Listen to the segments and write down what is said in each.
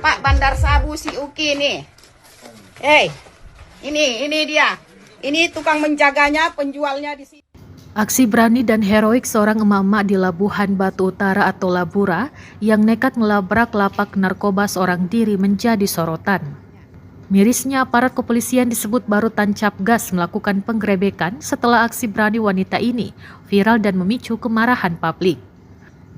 Lapak bandar sabu si Uki nih. Ini dia. Ini tukang menjaganya, penjualnya di sini. Aksi berani dan heroik seorang emak-emak di Labuhan Batu Utara atau Labura yang nekat melabrak lapak narkoba seorang diri menjadi sorotan. Mirisnya aparat kepolisian disebut baru tancap gas melakukan penggerebekan setelah aksi berani wanita ini viral dan memicu kemarahan publik.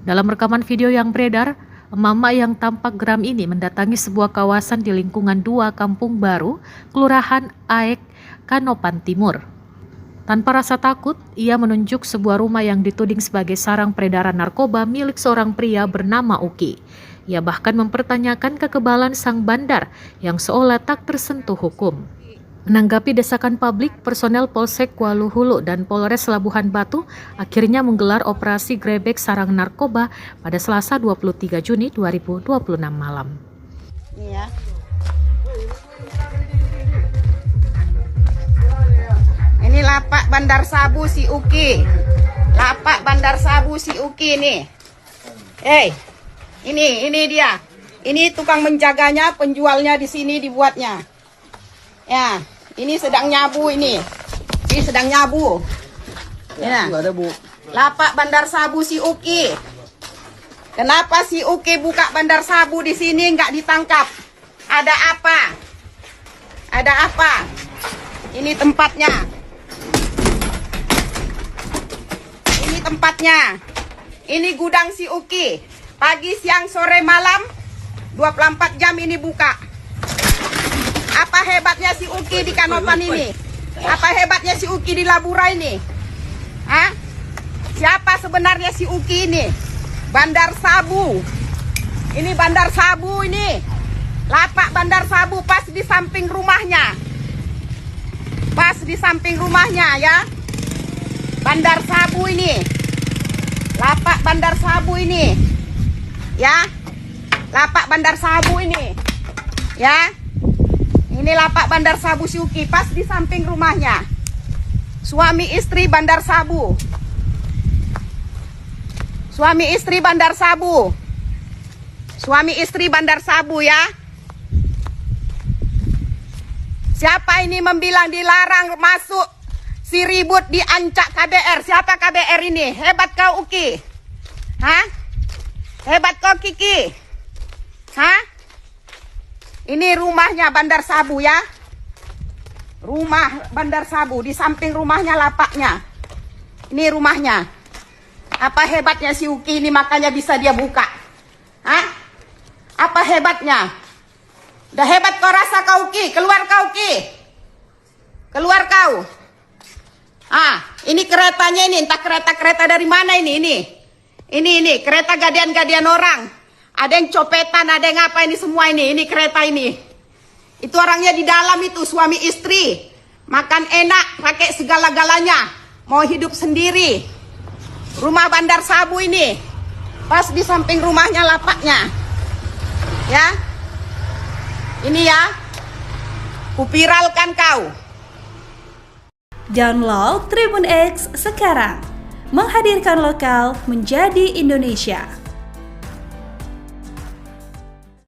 Dalam rekaman video yang beredar, emak-emak yang tampak geram ini mendatangi sebuah kawasan di lingkungan 2 Kampung Baru, Kelurahan Aek, Kanopan Timur. Tanpa rasa takut, ia menunjuk sebuah rumah yang dituding sebagai sarang peredaran narkoba milik seorang pria bernama Uki. Ia bahkan mempertanyakan kekebalan sang bandar yang seolah tak tersentuh hukum. Menanggapi desakan publik, personel Polsek Waluhulu dan Polres Labuhan Batu akhirnya menggelar operasi grebek sarang narkoba pada Selasa 23 Juni 2026 malam. Ini ya. Ini lapak bandar sabu si Uki. Lapak bandar sabu si Uki nih. Ini dia. Ini tukang menjaganya, penjualnya di sini dibuatnya. Ya, ini sedang nyabu ini. Ini sedang nyabu. Ya. Ada, Bu. Lapak bandar sabu si Uki. Kenapa si Uki buka bandar sabu di sini nggak ditangkap? Ada apa? Ada apa? Ini tempatnya. Ini tempatnya. Ini gudang si Uki. Pagi, siang, sore, malam 24 jam ini buka. Apa hebatnya si Uki di Kanopan ini? Apa hebatnya si Uki di Labura ini? Hah? Siapa sebenarnya si Uki ini? Bandar sabu. Ini bandar sabu ini. Lapak bandar sabu pas di samping rumahnya. Pas di samping rumahnya ya. Bandar sabu ini. Lapak bandar sabu ini. Ya. Lapak bandar sabu ini. Ya. Ini lapak bandar sabu si Uki pas di samping rumahnya. Suami istri bandar sabu. Suami istri bandar sabu. Suami istri bandar sabu ya. Siapa ini membilang dilarang masuk si ribut diancak KBR? Siapa KBR ini? Hebat kau Uki. Hah? Hebat kau Kiki. Hah? Ini rumahnya bandar sabu ya. Rumah bandar sabu. Di samping rumahnya lapaknya. Ini rumahnya. Apa hebatnya si Uki ini makanya bisa dia buka? Hah? Apa hebatnya? Udah hebat kau rasa kau Uki. Keluar kau Uki. Keluar kau. Ini keretanya ini. Entah kereta-kereta dari mana ini. Ini. Kereta gadian-gadian orang. Ada yang copetan, ada yang apa ini semua ini. Ini kereta ini. Itu orangnya di dalam itu, suami istri. Makan enak, pakai segala-galanya. Mau hidup sendiri. Rumah bandar sabu ini. Pas di samping rumahnya lapaknya. Ya. Ini ya. Kupiralkan kau. Download Tribun X sekarang. Menghadirkan lokal menjadi Indonesia.